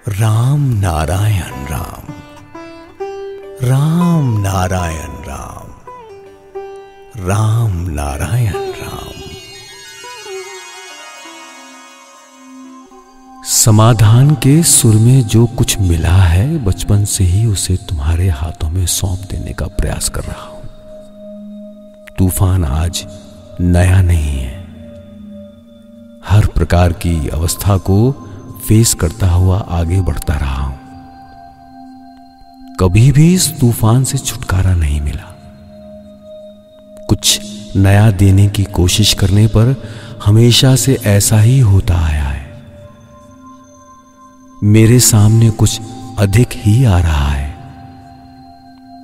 राम नारायण राम, राम नारायण राम, राम नारायण राम। समाधान के सुर में जो कुछ मिला है, बचपन से ही उसे तुम्हारे हाथों में सौंप देने का प्रयास कर रहा हूं। तूफान आज नया नहीं है। हर प्रकार की अवस्था को फेस करता हुआ आगे बढ़ता रहा हूं। कभी भी इस तूफान से छुटकारा नहीं मिला। कुछ नया देने की कोशिश करने पर हमेशा से ऐसा ही होता आया है। मेरे सामने कुछ अधिक ही आ रहा है।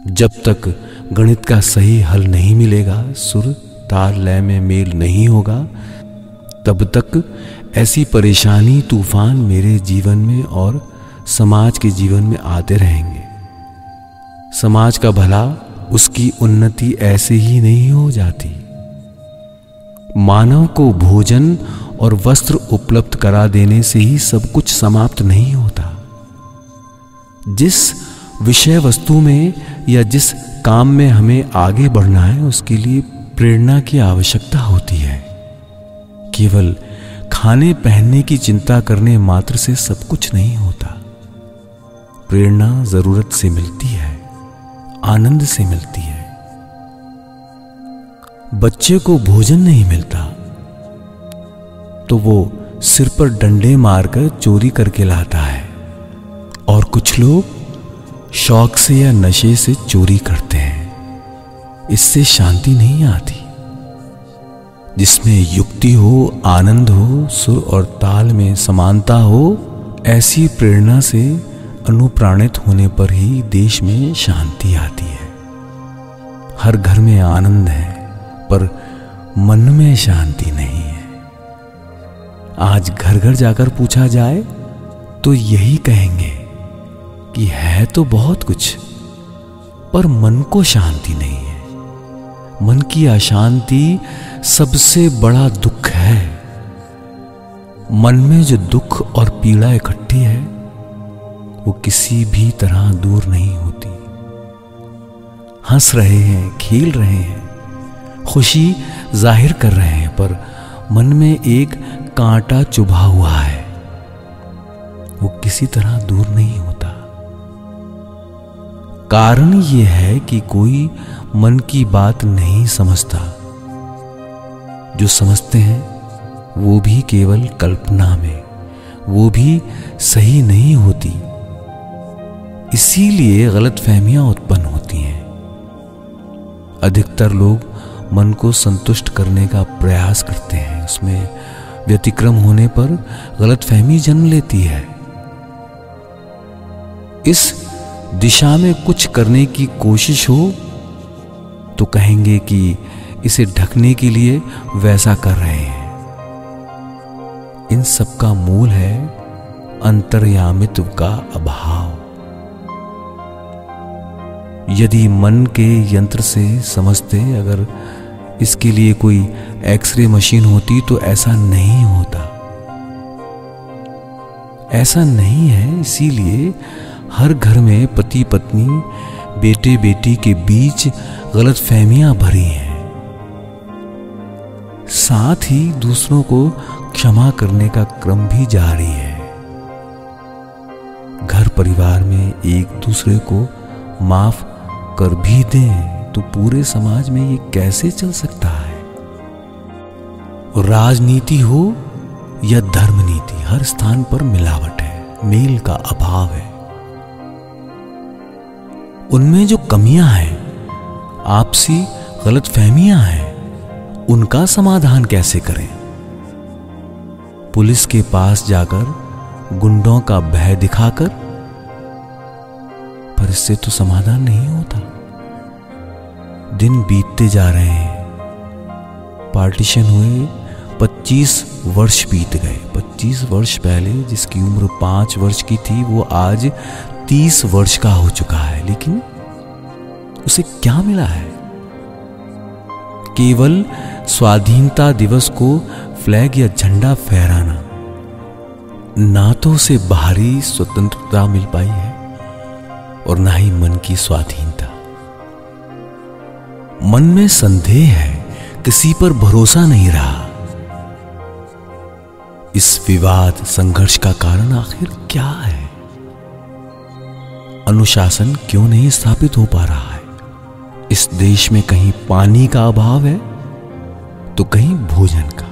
जब तक गणित का सही हल नहीं मिलेगा, सुर ताल लय में मेल नहीं होगा, तब तक ऐसी परेशानी तूफान मेरे जीवन में और समाज के जीवन में आते रहेंगे। समाज का भला, उसकी उन्नति ऐसे ही नहीं हो जाती। मानव को भोजन और वस्त्र उपलब्ध करा देने से ही सब कुछ समाप्त नहीं होता। जिस विषय वस्तु में या जिस काम में हमें आगे बढ़ना है, उसके लिए प्रेरणा की आवश्यकता होती है। केवल खाने पहनने की चिंता करने मात्र से सब कुछ नहीं होता। प्रेरणा जरूरत से मिलती है, आनंद से मिलती है। बच्चे को भोजन नहीं मिलता तो वो सिर पर डंडे मारकर चोरी करके लाता है, और कुछ लोग शौक से या नशे से चोरी करते हैं। इससे शांति नहीं आती। जिसमें युक्ति हो, आनंद हो, सुर और ताल में समानता हो, ऐसी प्रेरणा से अनुप्राणित होने पर ही देश में शांति आती है। हर घर में आनंद है, पर मन में शांति नहीं है। आज घर घर जाकर पूछा जाए तो यही कहेंगे कि है तो बहुत कुछ, पर मन को शांति नहीं है। मन की अशांति सबसे बड़ा दुख है। मन में जो दुख और पीड़ा इकट्ठी है, वो किसी भी तरह दूर नहीं होती। हंस रहे हैं, खेल रहे हैं, खुशी जाहिर कर रहे हैं, पर मन में एक कांटा चुभा हुआ है। वो किसी तरह दूर नहीं होता। कारण ये है कि कोई मन की बात नहीं समझता। जो समझते हैं वो भी केवल कल्पना में, वो भी सही नहीं होती। इसीलिए गलतफहमियां उत्पन्न होती हैं। अधिकतर लोग मन को संतुष्ट करने का प्रयास करते हैं। उसमें व्यतिक्रम होने पर गलतफहमी जन्म लेती है। इस दिशा में कुछ करने की कोशिश हो तो कहेंगे कि इसे ढकने के लिए वैसा कर रहे हैं। इन सब का मूल है अंतर्यामित्व का अभाव। यदि मन के यंत्र से समझते, अगर इसके लिए कोई एक्सरे मशीन होती तो ऐसा नहीं होता। ऐसा नहीं है। इसीलिए हर घर में पति पत्नी, बेटे बेटी के बीच गलतफहमियां भरी हैं। साथ ही दूसरों को क्षमा करने का क्रम भी जारी है। घर परिवार में एक दूसरे को माफ कर भी दें तो पूरे समाज में ये कैसे चल सकता है? राजनीति हो या धर्म नीति, हर स्थान पर मिलावट है, मेल का अभाव है। उनमें जो कमियां हैं, आपसी गलतफहमियां हैं, उनका समाधान कैसे करें? पुलिस के पास जाकर गुंडों का भय दिखाकर? पर इससे तो समाधान नहीं होता। दिन बीतते जा रहे हैं। पार्टीशन हुए 25 वर्ष बीत गए। 25 वर्ष पहले जिसकी उम्र 5 वर्ष की थी, वो आज 30 वर्ष का हो चुका है। लेकिन उसे क्या मिला है? केवल स्वाधीनता दिवस को फ्लैग या झंडा फहराना, ना तो उसे बाहरी स्वतंत्रता मिल पाई है और ना ही मन की स्वाधीनता। मन में संदेह है, किसी पर भरोसा नहीं रहा। इस विवाद संघर्ष का कारण आखिर क्या है? अनुशासन क्यों नहीं स्थापित हो पा रहा है? इस देश में कहीं पानी का अभाव है तो कहीं भोजन का।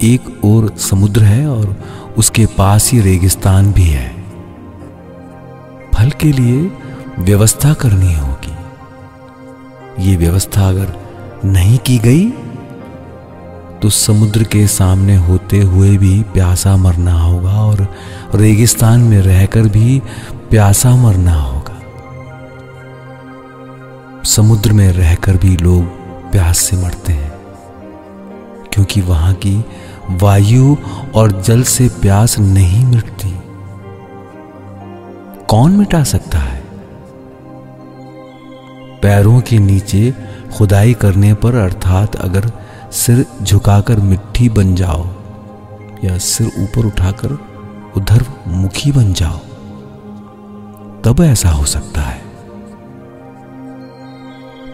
एक ओर समुद्र है और उसके पास ही रेगिस्तान भी है। फल के लिए व्यवस्था करनी होगी। ये व्यवस्था अगर नहीं की गई तो समुद्र के सामने होते हुए भी प्यासा मरना होगा और रेगिस्तान में रहकर भी प्यासा मरना होगा। समुद्र में रहकर भी लोग प्यास से मरते हैं क्योंकि वहां की वायु और जल से प्यास नहीं मिटती। कौन मिटा सकता है? पैरों के नीचे खुदाई करने पर, अर्थात अगर सिर झुकाकर मिट्टी बन जाओ या सिर ऊपर उठाकर उधर मुखी बन जाओ, तब ऐसा हो सकता है।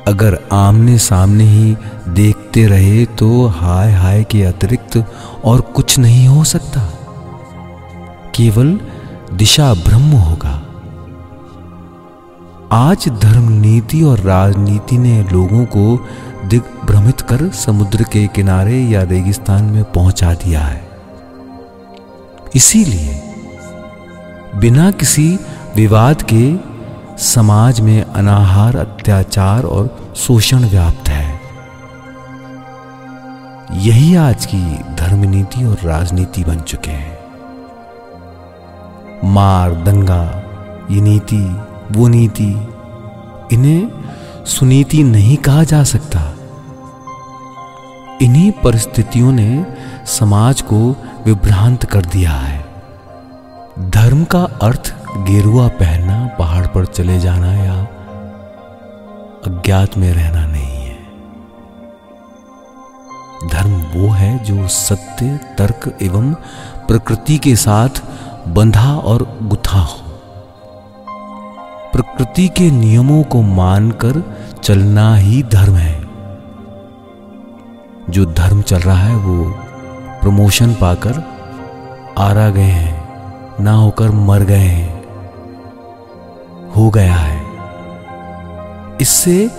अगर आमने सामने ही देखते रहे तो हाय हाय के अतिरिक्त और कुछ नहीं हो सकता, केवल दिशा भ्रम होगा। आज धर्म नीति और राजनीति ने लोगों को दिग्भ्रमित कर समुद्र के किनारे या रेगिस्तान में पहुंचा दिया है। इसीलिए बिना किसी विवाद के समाज में अनाहार, अत्याचार और शोषण व्याप्त है। यही आज की धर्म नीति और राजनीति बन चुके हैं। मार, दंगा, ये नीति, वो नीति, इन्हें सुनीति नहीं कहा जा सकता। इन्हीं परिस्थितियों ने समाज को विभ्रांत कर दिया है। धर्म का अर्थ गेरुआ पहनना, पहाड़ पर चले जाना या अज्ञात में रहना नहीं है। धर्म वो है जो सत्य, तर्क एवं प्रकृति के साथ बंधा और गुथा हो। प्रकृति के नियमों को मानकर चलना ही धर्म है। जो धर्म चल रहा है वो प्रमोशन पाकर आरा गए हैं, ना होकर मर गए हैं, हो गया है। इससे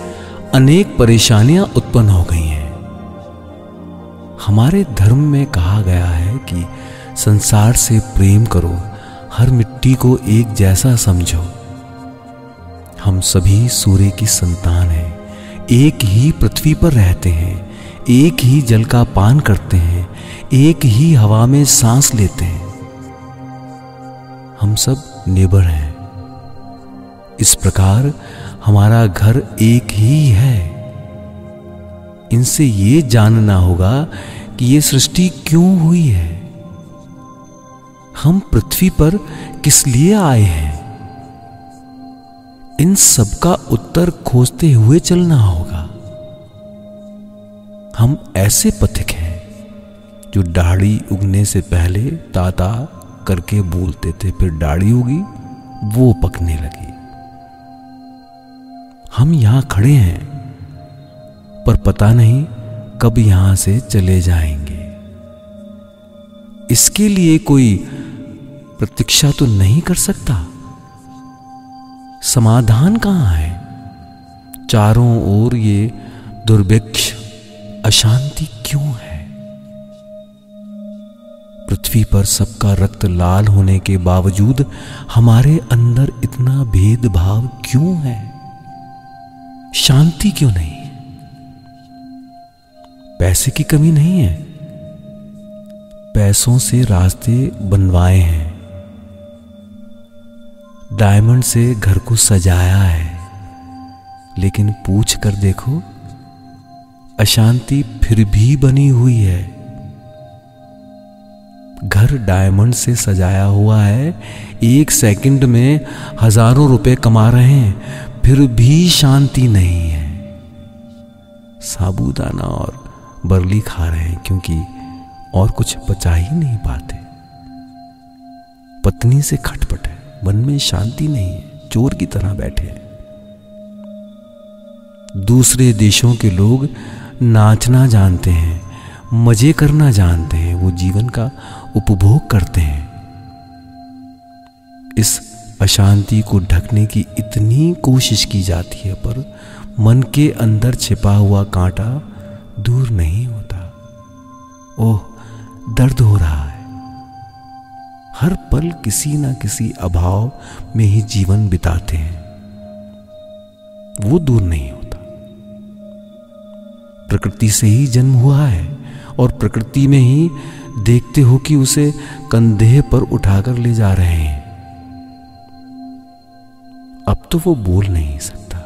अनेक परेशानियां उत्पन्न हो गई हैं। हमारे धर्म में कहा गया है कि संसार से प्रेम करो, हर मिट्टी को एक जैसा समझो। हम सभी सूर्य की संतान हैं, एक ही पृथ्वी पर रहते हैं, एक ही जल का पान करते हैं, एक ही हवा में सांस लेते हैं। हम सब नेबर हैं। इस प्रकार हमारा घर एक ही है। इनसे ये जानना होगा कि ये सृष्टि क्यों हुई है, हम पृथ्वी पर किस लिए आए हैं। इन सब का उत्तर खोजते हुए चलना होगा। हम ऐसे पथिक हैं जो दाढ़ी उगने से पहले ताता करके बोलते थे, फिर दाढ़ी उगी, वो पकने लगी। हम यहां खड़े हैं पर पता नहीं कब यहां से चले जाएंगे। इसके लिए कोई प्रतीक्षा तो नहीं कर सकता। समाधान कहां है? चारों ओर ये दुर्भिक्ष, अशांति क्यों है? पृथ्वी पर सबका रक्त लाल होने के बावजूद हमारे अंदर इतना भेदभाव क्यों है? शांति क्यों नहीं? पैसे की कमी नहीं है, पैसों से रास्ते बनवाए हैं, डायमंड से घर को सजाया है, लेकिन पूछ कर देखो अशांति फिर भी बनी हुई है। घर डायमंड से सजाया हुआ है, एक सेकंड में हजारों रुपए कमा रहे हैं, फिर भी शांति नहीं है। साबूदाना और बरली खा रहे हैं क्योंकि और कुछ पचा ही नहीं पाते। पत्नी से खटपट है, मन में शांति नहीं है, चोर की तरह बैठे हैं। दूसरे देशों के लोग नाचना जानते हैं, मजे करना जानते हैं, वो जीवन का उपभोग करते हैं। इस अशांति को ढकने की इतनी कोशिश की जाती है, पर मन के अंदर छिपा हुआ कांटा दूर नहीं होता। ओह, दर्द हो रहा है। हर पल किसी ना किसी अभाव में ही जीवन बिताते हैं, वो दूर नहीं होता। प्रकृति से ही जन्म हुआ है और प्रकृति में ही देखते हो कि उसे कंधे पर उठाकर ले जा रहे हैं। अब तो वो बोल नहीं सकता।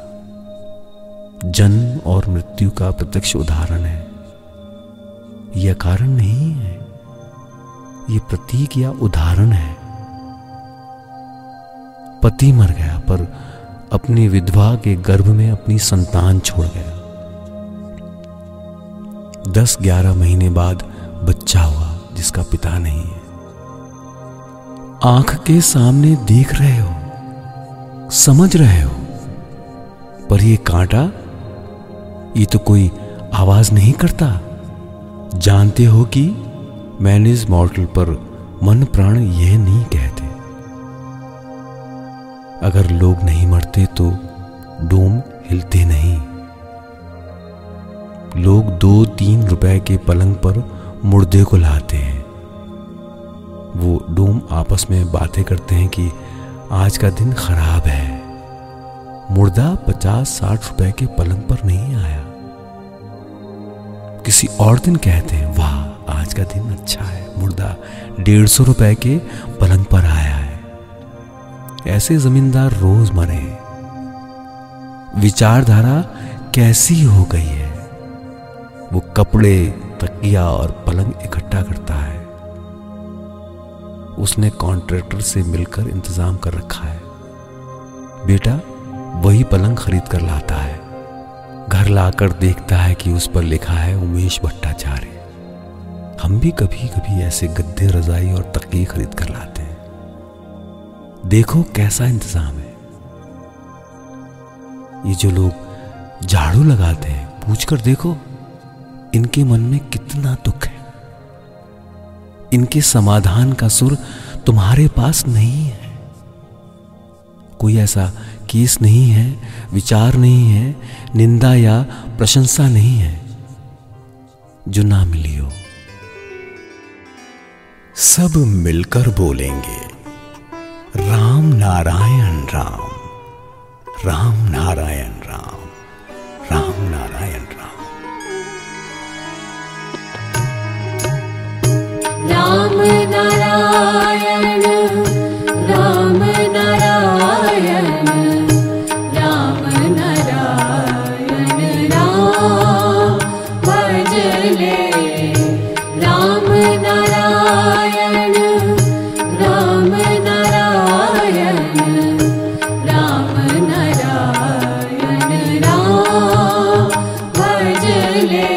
जन्म और मृत्यु का प्रत्यक्ष उदाहरण है। यह कारण नहीं है, यह प्रतीक या उदाहरण है। पति मर गया पर अपनी विधवा के गर्भ में अपनी संतान छोड़ गया। 10-11 महीने बाद बच्चा हुआ जिसका पिता नहीं है। आंख के सामने देख रहे हो, समझ रहे हो, पर ये कांटा, ये तो कोई आवाज नहीं करता। जानते हो कि मैन इज मॉर्टल, पर मन प्राण यह नहीं कहते। अगर लोग नहीं मरते तो डोम हिलते नहीं। लोग 2-3 रुपए के पलंग पर मुर्दे को लाते हैं। वो डोम आपस में बातें करते हैं कि आज का दिन खराब है। मुर्दा 50-60 रुपए के पलंग पर नहीं आया। किसी और दिन कहते हैं, वाह आज का दिन अच्छा है, मुर्दा 150 रुपए के पलंग पर आया है। ऐसे जमींदार रोज मरे। विचारधारा कैसी हो गई है। वो कपड़े, तकिया और पलंग इकट्ठा करता है। उसने कॉन्ट्रैक्टर से मिलकर इंतजाम कर रखा है। बेटा वही पलंग खरीद कर लाता है। घर लाकर देखता है कि उस पर लिखा है उमेश भट्टाचार्य। हम भी कभी कभी ऐसे गद्दे, रजाई और तकिए खरीद कर लाते हैं। देखो कैसा इंतजाम है। ये जो लोग झाड़ू लगाते हैं, पूछकर देखो इनके मन में कितना दुख है। इनके समाधान का सुर तुम्हारे पास नहीं है। कोई ऐसा केस नहीं है, विचार नहीं है, निंदा या प्रशंसा नहीं है जो ना मिली हो। सब मिलकर बोलेंगे राम नारायण राम, राम नारायण राम, राम नारायण राम। राम नारायण राम नारायण राम नारायण राम भजले। राम नारायण राम नारायण राम नारायण राम भजले।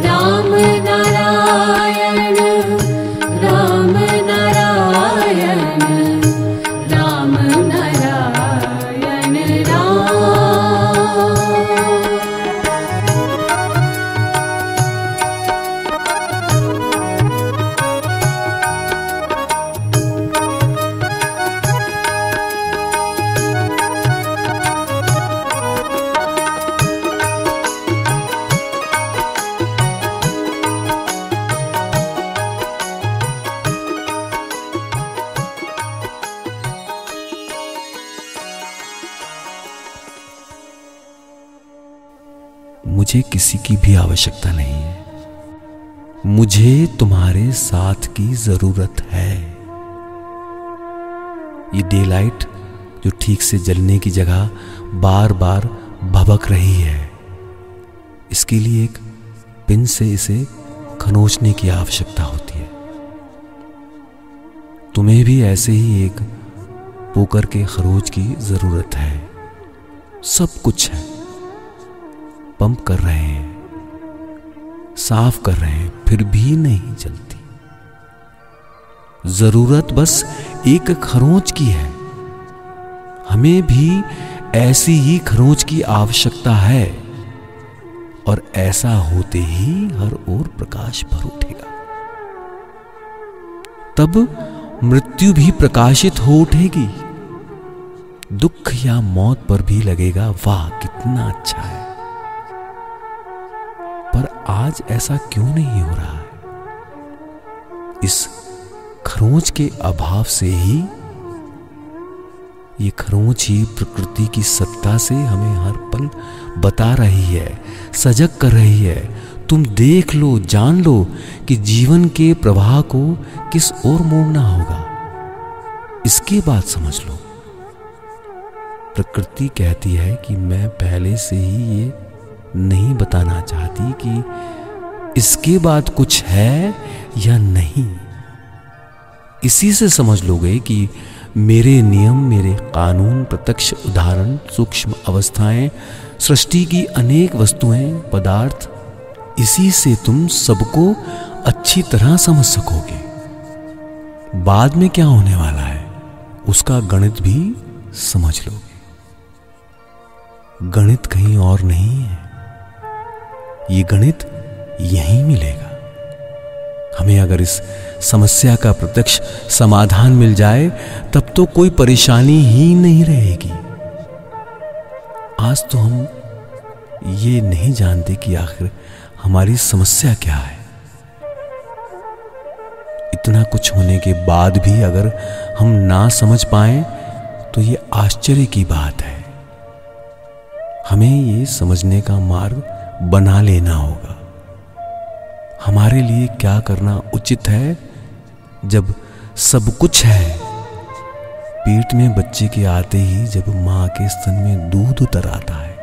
राम नारायण राम नारायण राम नारायण राम। मुझे किसी की भी आवश्यकता नहीं है। मुझे तुम्हारे साथ की जरूरत है। ये डे लाइट जो ठीक से जलने की जगह बार बार भभक रही है, इसके लिए एक पिन से इसे खरोंचने की आवश्यकता होती है। तुम्हें भी ऐसे ही एक पोकर के खरोच की जरूरत है। सब कुछ है, पंप कर रहे हैं, साफ कर रहे हैं, फिर भी नहीं चलती। जरूरत बस एक खरोंच की है। हमें भी ऐसी ही खरोंच की आवश्यकता है, और ऐसा होते ही हर ओर प्रकाश भर उठेगा। तब मृत्यु भी प्रकाशित हो उठेगी। दुख या मौत पर भी लगेगा, वाह कितना अच्छा है। पर आज ऐसा क्यों नहीं हो रहा है? इस खरोंच के अभाव से ही, ये खरोंच ही प्रकृति की सत्ता से हमें हर पल बता रही है, सजग कर रही है। तुम देख लो, जान लो कि जीवन के प्रवाह को किस ओर मोड़ना होगा। इसके बाद समझ लो। प्रकृति कहती है कि मैं पहले से ही ये नहीं बताना चाहती कि इसके बाद कुछ है या नहीं। इसी से समझ लोगे कि मेरे नियम, मेरे कानून, प्रत्यक्ष उदाहरण, सूक्ष्म अवस्थाएं, सृष्टि की अनेक वस्तुएं, पदार्थ, इसी से तुम सबको अच्छी तरह समझ सकोगे। बाद में क्या होने वाला है उसका गणित भी समझ लोगे। गणित कहीं और नहीं है, ये गणित यहीं मिलेगा। हमें अगर इस समस्या का प्रत्यक्ष समाधान मिल जाए तब तो कोई परेशानी ही नहीं रहेगी। आज तो हम ये नहीं जानते कि आखिर हमारी समस्या क्या है। इतना कुछ होने के बाद भी अगर हम ना समझ पाए तो ये आश्चर्य की बात है। हमें ये समझने का मार्ग बना लेना होगा। हमारे लिए क्या करना उचित है जब सब कुछ है। पेट में बच्चे के आते ही जब मां के स्तन में दूध उतर आता है,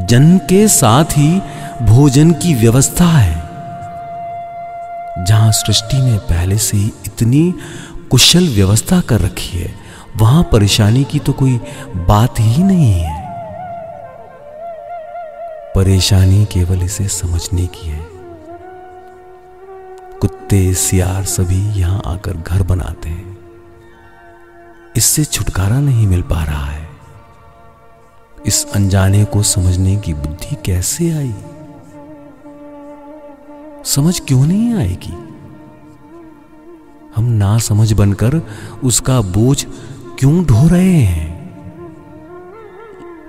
जन्म के साथ ही भोजन की व्यवस्था है। जहां सृष्टि ने पहले से ही इतनी कुशल व्यवस्था कर रखी है, वहां परेशानी की तो कोई बात ही नहीं है। परेशानी केवल इसे समझने की है। कुत्ते, सियार सभी यहां आकर घर बनाते हैं। इससे छुटकारा नहीं मिल पा रहा है। इस अनजाने को समझने की बुद्धि कैसे आई? समझ क्यों नहीं आएगी? हम ना समझ बनकर उसका बोझ क्यों ढो रहे हैं?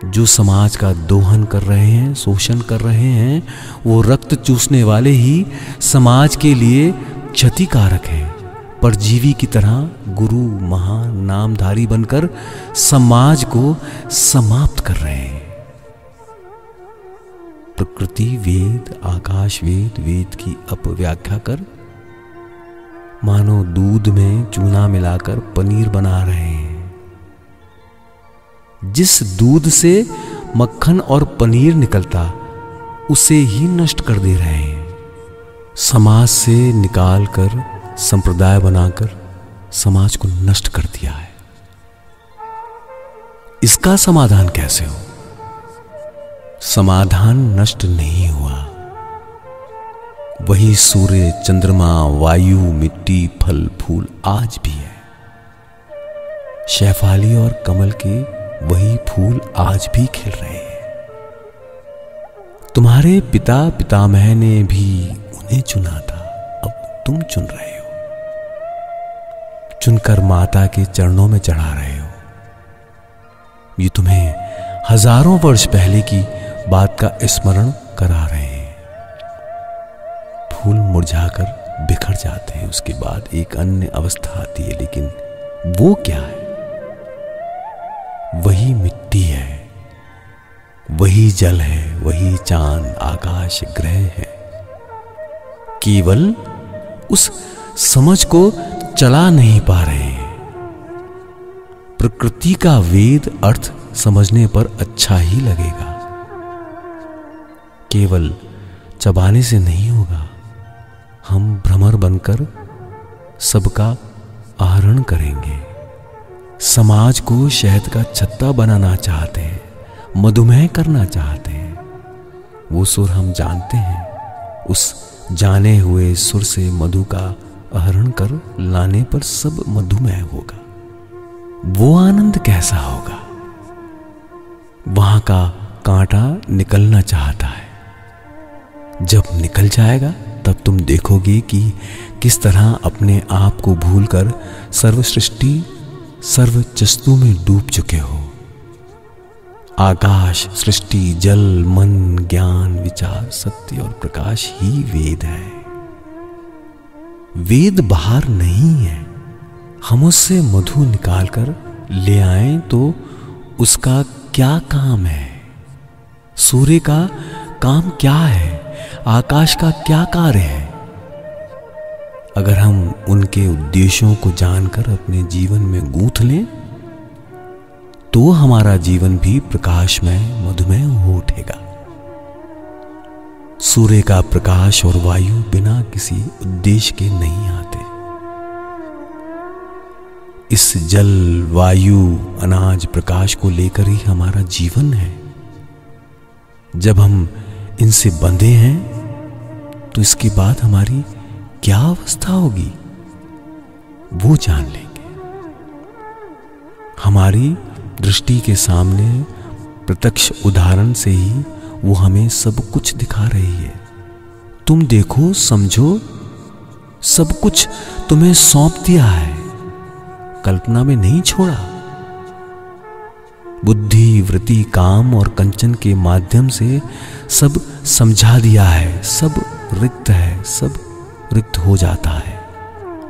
जो समाज का दोहन कर रहे हैं, शोषण कर रहे हैं, वो रक्त चूसने वाले ही समाज के लिए क्षतिकारक हैं। परजीवी की तरह गुरु महान नामधारी बनकर समाज को समाप्त कर रहे हैं। प्रकृति वेद, आकाश वेद, वेद की अपव्याख्या कर मानो दूध में चूना मिलाकर पनीर बना रहे हैं। जिस दूध से मक्खन और पनीर निकलता उसे ही नष्ट कर दे रहे हैं। समाज से निकालकर संप्रदाय बनाकर समाज को नष्ट कर दिया है। इसका समाधान कैसे हो? समाधान नष्ट नहीं हुआ। वही सूर्य, चंद्रमा, वायु, मिट्टी, फल फूल आज भी है। शैफाली और कमल के वही फूल आज भी खिल रहे हैं। तुम्हारे पिता पितामह ने भी उन्हें चुना था, अब तुम चुन रहे हो। चुनकर माता के चरणों में चढ़ा रहे हो। ये तुम्हें हजारों वर्ष पहले की बात का स्मरण करा रहे हैं। फूल मुरझाकर बिखर जाते हैं, उसके बाद एक अन्य अवस्था आती है, लेकिन वो क्या है? वही मिट्टी है, वही जल है, वही चांद, आकाश, ग्रह है। केवल उस समझ को चला नहीं पा रहे हैं। प्रकृति का वेद अर्थ समझने पर अच्छा ही लगेगा, केवल चबाने से नहीं होगा। हम भ्रमर बनकर सबका आहरण करेंगे। समाज को शहद का छत्ता बनाना चाहते हैं, मधुमेह करना चाहते हैं। वो सुर हम जानते हैं। उस जाने हुए सुर से मधु का आहरण कर लाने पर सब मधुमेह होगा। वो आनंद कैसा होगा? वहां का कांटा निकलना चाहता है। जब निकल जाएगा तब तुम देखोगे कि किस तरह अपने आप को भूलकर सर्व सृष्टि सर्व जस्तु में डूब चुके हो। आकाश, सृष्टि, जल, मन, ज्ञान, विचार, सत्य और प्रकाश ही वेद है। वेद बाहर नहीं है। हम उससे मधु निकालकर ले आएं तो उसका क्या काम है? सूर्य का काम क्या है? आकाश का क्या कार्य है? अगर हम उनके उद्देश्यों को जानकर अपने जीवन में गूंथ लें तो हमारा जीवन भी प्रकाशमय मधुमय हो उठेगा। सूर्य का प्रकाश और वायु बिना किसी उद्देश्य के नहीं आते। इस जल, वायु, अनाज, प्रकाश को लेकर ही हमारा जीवन है। जब हम इनसे बंधे हैं तो इसके बाद हमारी क्या अवस्था होगी वो जान लेंगे। हमारी दृष्टि के सामने प्रत्यक्ष उदाहरण से ही वो हमें सब कुछ दिखा रही है। तुम देखो, समझो, सब कुछ तुम्हें सौंप दिया है, कल्पना में नहीं छोड़ा। बुद्धि, वृत्ति, काम और कंचन के माध्यम से सब समझा दिया है। सब रिक्त है, सब रिक्त हो जाता है।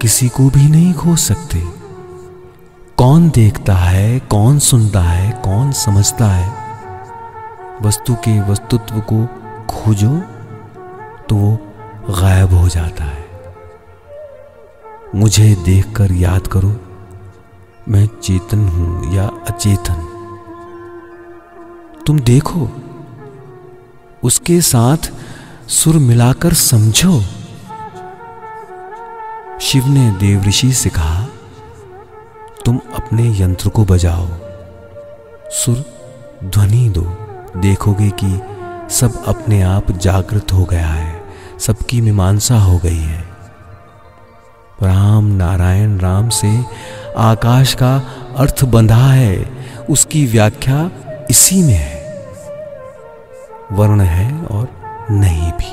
किसी को भी नहीं खो सकते। कौन देखता है, कौन सुनता है, कौन समझता है? वस्तु के वस्तुत्व को खोजो तो वो गायब हो जाता है। मुझे देखकर याद करो, मैं चेतन हूं या अचेतन। तुम देखो, उसके साथ सुर मिलाकर समझो। शिव ने देवऋषि से कहा, तुम अपने यंत्र को बजाओ, सुर ध्वनि दो। देखोगे कि सब अपने आप जागृत हो गया है, सबकी मीमांसा हो गई है। राम, नारायण, राम से आकाश का अर्थ बंधा है, उसकी व्याख्या इसी में है। वर्ण है और नहीं भी,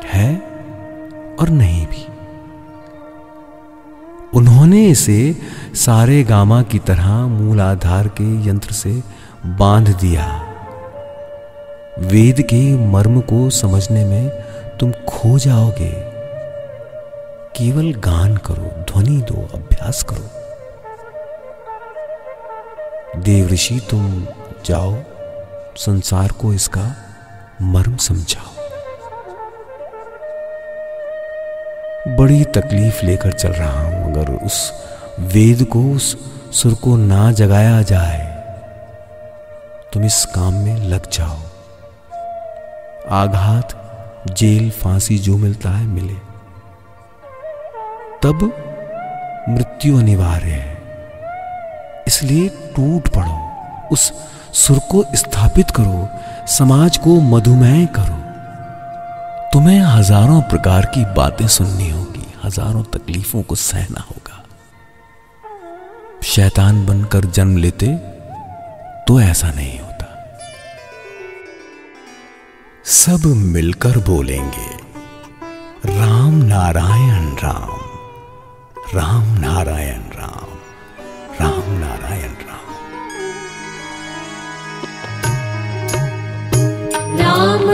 है और नहीं भी। उन्होंने इसे सारे गामा की तरह मूल आधार के यंत्र से बांध दिया। वेद के मर्म को समझने में तुम खो जाओगे। केवल गान करो, ध्वनि दो, अभ्यास करो। देवऋषि, तुम जाओ, संसार को इसका मर्म समझाओ। बड़ी तकलीफ लेकर चल रहा हूं। अगर उस वेद को, उस सुर को ना जगाया जाए, तुम इस काम में लग जाओ। आघात, जेल, फांसी जो मिलता है मिले, तब मृत्यु अनिवार्य है। इसलिए टूट पड़ो, उस सुर को स्थापित करो, समाज को मधुमेह करो। तुम्हें हजारों प्रकार की बातें सुननी होगी, हजारों तकलीफों को सहना होगा। शैतान बनकर जन्म लेते तो ऐसा नहीं होता। सब मिलकर बोलेंगे, राम नारायण राम, राम नारायण राम, राम नारायण राम। राम